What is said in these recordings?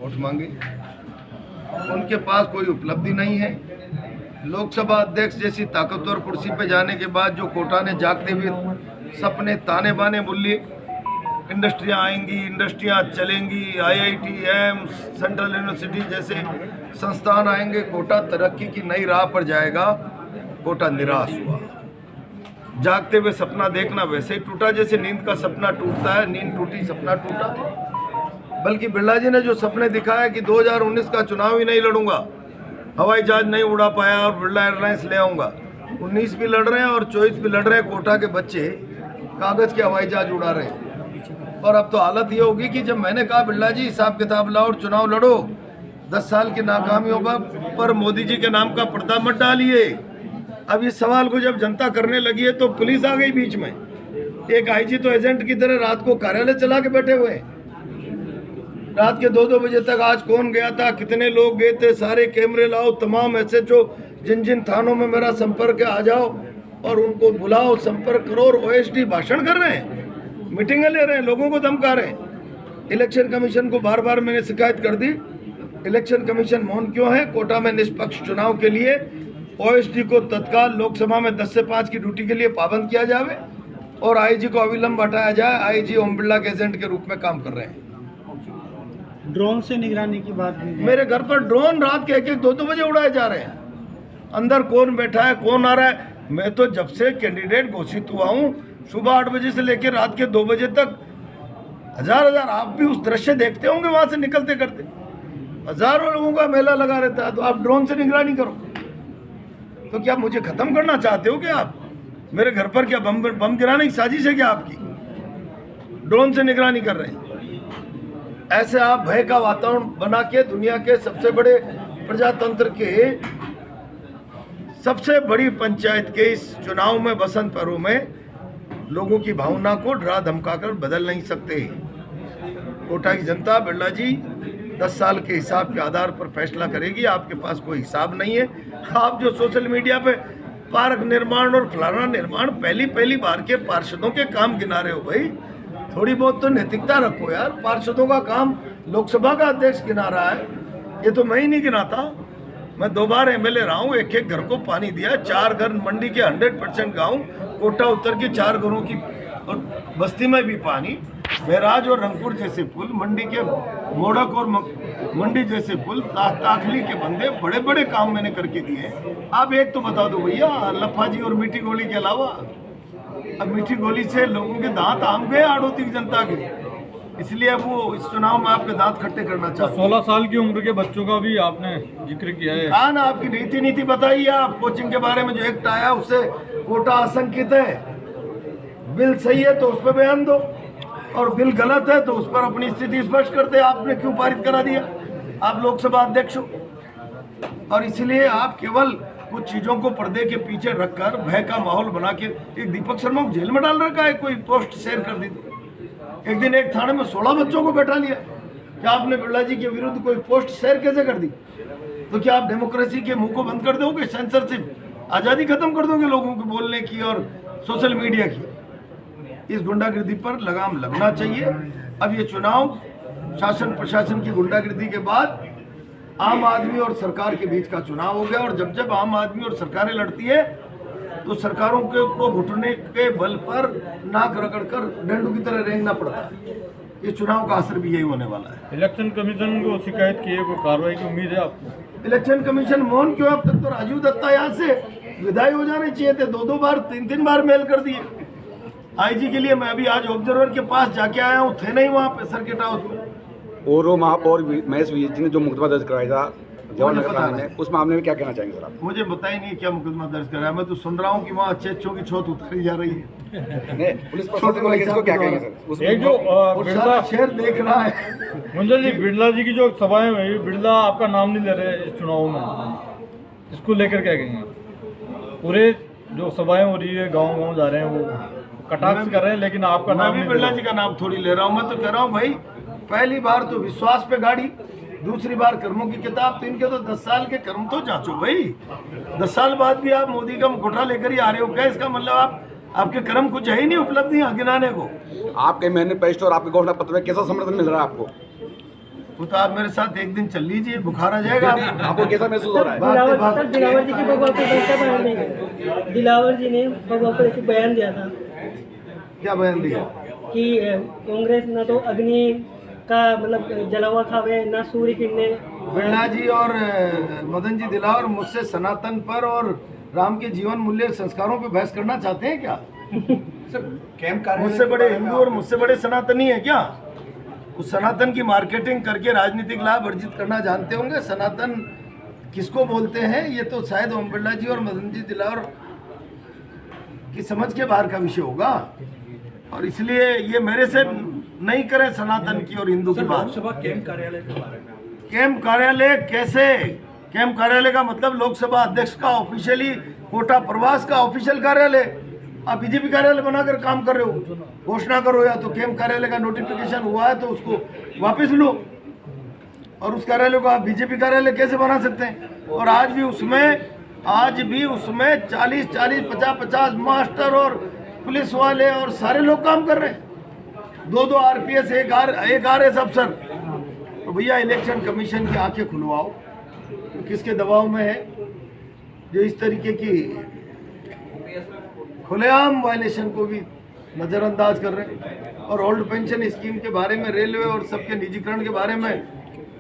Vote मांगे, उनके पास कोई उपलब्धि नहीं है। लोकसभा अध्यक्ष जैसी ताकतवर कुर्सी पे जाने के बाद जो कोटा ने जागते हुए सपने ताने बाने बोले, इंडस्ट्रियाँ आएंगी, इंडस्ट्रियाँ चलेंगी, IIT, एम्स, सेंट्रल यूनिवर्सिटी जैसे संस्थान आएंगे, कोटा तरक्की की नई राह पर जाएगा। कोटा निराश हुआ। जागते हुए सपना देखना वैसे ही टूटा जैसे नींद का सपना टूटता है। नींद टूटी, सपना टूटा। बल्कि बिरला जी ने जो सपने दिखाया कि 2019 का चुनाव ही नहीं लड़ूंगा, हवाई जहाज नहीं उड़ा पाया और बिरला एयरलाइंस ले आऊँगा, 19 भी लड़ रहे हैं और 24 भी लड़ रहे हैं। कोटा के बच्चे कागज़ के हवाई जहाज उड़ा रहे हैं। और अब तो हालत ये होगी कि जब मैंने कहा बिरला जी हिसाब किताब लाओ और चुनाव लड़ो, 10 साल की नाकामियों पर मोदी जी के नाम का पर्दा मत डालिए। अब इस सवाल को जब जनता करने लगी है तो पुलिस आ गई बीच में। एक IG तो एजेंट की तरह रात को कार्यालय चला के बैठे हुए हैं। रात के 2-2 बजे तक आज कौन गया था, कितने लोग गए थे, सारे कैमरे लाओ, तमाम SHO जिन जिन थानों में मेरा संपर्क है आ जाओ और उनको बुलाओ, संपर्क करो। और OSD भाषण कर रहे हैं, मीटिंगें ले रहे हैं, लोगों को धमका रहे हैं। इलेक्शन कमीशन को बार बार मैंने शिकायत कर दी। इलेक्शन कमीशन मौन क्यों है? कोटा में निष्पक्ष चुनाव के लिए OSD को तत्काल लोकसभा में 10 से 5 की ड्यूटी के लिए पाबंद किया जाए और IG को अविलंब हटाया जाए। IG ओम बिरला के एजेंट के रूप में काम कर रहे हैं। ड्रोन से निगरानी की बात भी है। मेरे घर पर ड्रोन रात के 1-1, 2-2 बजे उड़ाए जा रहे हैं। अंदर कौन बैठा है, कौन आ रहा है? मैं तो जब से कैंडिडेट घोषित हुआ हूँ, सुबह 8 बजे से लेकर रात के 2 बजे तक हजार आप भी उस दृश्य देखते होंगे, वहां से निकलते करते हजारों लोगों का मेला लगा रहता है। तो आप ड्रोन से निगरानी करो तो क्या मुझे खत्म करना चाहते हो? क्या आप मेरे घर पर क्या बम गिराने की साजिश है क्या आपकी? ड्रोन से निगरानी कर रहे हैं। ऐसे आप भय का वातावरण बना के दुनिया के सबसे बड़े प्रजातंत्र के सबसे बड़ी पंचायत के इस चुनाव में बसंत पर्व में लोगों की भावना को डरा धमकाकर बदल नहीं सकते। कोटा की जनता बिरला जी 10 साल के हिसाब के आधार पर फैसला करेगी। आपके पास कोई हिसाब नहीं है। आप जो सोशल मीडिया पे पार्क निर्माण और फलाना निर्माण पहली बार के पार्षदों के काम गिना रहे हो। भाई थोड़ी बहुत तो नैतिकता रखो यार। पार्षदों का काम लोकसभा का अध्यक्ष गिना रहा है, ये तो मैं ही नहीं गिनाता। मैं 2 बार MLA रहा हूँ, एक घर को पानी दिया, 4 घर मंडी के 100% गाँव, कोटा उत्तर के 4 घरों की और बस्ती में भी पानी, बैराज और रंगपुर जैसे पुल, मंडी के मोड़क और मंडी जैसे पुल, ताखली के बंदे, बड़े बड़े काम मैंने करके दिए। आप एक तो बता दो भैया, लफाजी और मीठी गोली के अलावा। अब मीठी गोली से लोगों के दांत आम गए आड़ोती की जनता के, इसलिए अब वो इस चुनाव में आपके दांत खट्टे करना चाहते। 16 साल की उम्र के बच्चों का भी आपने जिक्र किया है। हाँ ना, आपकी नीति बताइए आप। कोचिंग के बारे में जो एक्ट आया उससे कोटा आशंकित है। बिल सही है तो उस पर बयान दो और बिल गलत है तो उस पर अपनी स्थिति स्पष्ट करते। आपने क्यों पारित करा दिया? आप लोकसभा अध्यक्ष हो और इसलिए आप केवल कुछ चीजों को पर्दे के पीछे रखकर भय का माहौल बना के एक दीपक शर्मा को जेल में डाल रखा है। कोई पोस्ट शेयर कर दी तो एक दिन एक थाने में 16 बच्चों को बैठा लिया। क्या आपने बिरला जी के विरुद्ध कोई पोस्ट शेयर कैसे कर दी? तो क्या आप डेमोक्रेसी के मुंह को बंद कर दोगे? सेंसरशिप, आज़ादी खत्म कर दोगे लोगों को बोलने की और सोशल मीडिया की? इस गुंडागिर्दी पर लगाम लगना चाहिए। अब ये चुनाव शासन प्रशासन की गुंडागिर्दी के बाद आम आदमी और सरकार के बीच का चुनाव हो गया और जब आम आदमी और सरकारें लड़ती है तो सरकारों को घुटने के बल पर नाक रगड़कर डंडू की तरह रेंगना पड़ता है। ये चुनाव का असर भी यही होने वाला है। इलेक्शन कमीशन को शिकायत की है, कोई कार्रवाई की उम्मीद है आपको? इलेक्शन कमीशन मौन क्यों? अब तक तो राजीव दत्ता यहाँ से विदाई हो जाने चाहिए थे। 2-2 बार 3-3 बार मेल कर दिए। IG के लिए मैं अभी आज ऑब्जर्वर के पास जाके आया हूँ, थे नहीं वहाँ पे सर्किट हाउस में। और महेश जी ने जो मुकदमा दर्ज कराया था जवाहर थाने में, उस मामले में क्या कहना चाहेंगे सर आप? मुझे पता ही नहीं क्या मुकदमा दर्ज कराया। मैं तो सुन रहा हूँ कि वहाँ अच्छे की छौत उतारी जा रही है। पुलिस प्रशासन को लेकर इसको क्या कहेंगे सर? एक जो बिरला शहर देख रहा है। मंजल जी, बिरला जी की जो सभाएं हुई, बिरला आपका नाम नहीं ले रहे इस चुनाव में, इसको लेकर क्या कहेंगे? पूरे जो सभाएं हो रही है, गाँव जा रहे हैं, वो कटाक्ष कर रहे हैं, लेकिन आपका नाम भी बिरला जी का नाम थोड़ी ले रहा हूँ। मैं तो कह रहा हूँ भाई, पहली बार तो विश्वास पे गाड़ी, दूसरी बार कर्मों की किताब। तो इनके तो 10 साल के कर्म तो जांचो भाई। 10 साल बाद भी आप मोदी का मुखौटा लेकर ही आ रहे हो क्या? इसका मतलब आपके कर्म कुछ है ही नहीं, उपलब्धियां गिनाने को। आपके मैनिफेस्टो और आपके घोषणा पत्र में कैसा समर्थन मिल रहा है आपको? वो तो आप मेरे साथ एक दिन चल लीजिए, बुखार आ जाएगा आपको। आपको कैसा महसूस हो रहा है? बात बात सर दिलावर जी की भगवा पर कैसा बयान नहीं, दिलावर जी ने भगवा पर एक बयान दिया था क्या बयान दिया? कि कांग्रेस न तो अग्नि का मतलब जला हुआ था वे, न सूर्य किरणें। बिरला जी और मदन जी दिलावर मुझसे सनातन पर और राम के जीवन मूल्य संस्कारों पे बहस करना चाहते हैं क्या? मुझसे बड़े हिंदू और मुझसे बड़े सनातनी है क्या? उस सनातन की मार्केटिंग करके राजनीतिक लाभ अर्जित करना जानते होंगे। सनातन किसको बोलते हैं ये तो शायद ओम बिरला जी और मदन जी दिलावर की समझ के बाहर का विषय होगा, और इसलिए ये मेरे से नहीं करें सनातन की और हिंदू की बात। कैंप कार्यालय कैसे? कैंप कार्यालय का मतलब लोकसभा अध्यक्ष का ऑफिशियली कोटा प्रवास का ऑफिशियल कार्यालय। आप बीजेपी कार्यालय बनाकर काम कर रहे हो, घोषणा करो, या तो कैंप कार्यालय का नोटिफिकेशन हुआ है तो उसको वापस लो, और उस कार्यालय को आप बीजेपी कार्यालय कैसे बना सकते हैं? और आज भी उसमें 40, 50 मास्टर और पुलिस वाले और सारे लोग काम कर रहे हैं, 2 RPS, एक RS अफसर। तो भैया इलेक्शन कमीशन की आंखें खुलवाओ, तो किसके दबाव में है जो इस तरीके की खुलेआम वायलेशन को भी नज़रअंदाज कर रहे हैं। और ओल्ड पेंशन स्कीम के बारे में, रेलवे और सबके निजीकरण के बारे में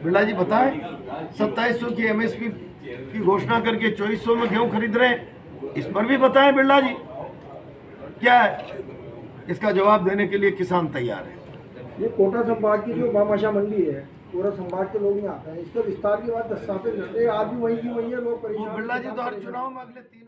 बिरला जी बताएं। 2700 की MSP की घोषणा करके 2400 में गेहूं खरीद रहे हैं, इस पर भी बताएं बिरला जी क्या है? इसका जवाब देने के लिए किसान तैयार है। ये कोटा संभाग की जो भामाशाह मंडी है, पूरा संभाग के लोग यहाँ आते हैं, इसके विस्तार की बात 10 साल से आज भी वही की वही है, लोग वो परेशान। बिरला जी तो हर चुनाव में अगले 3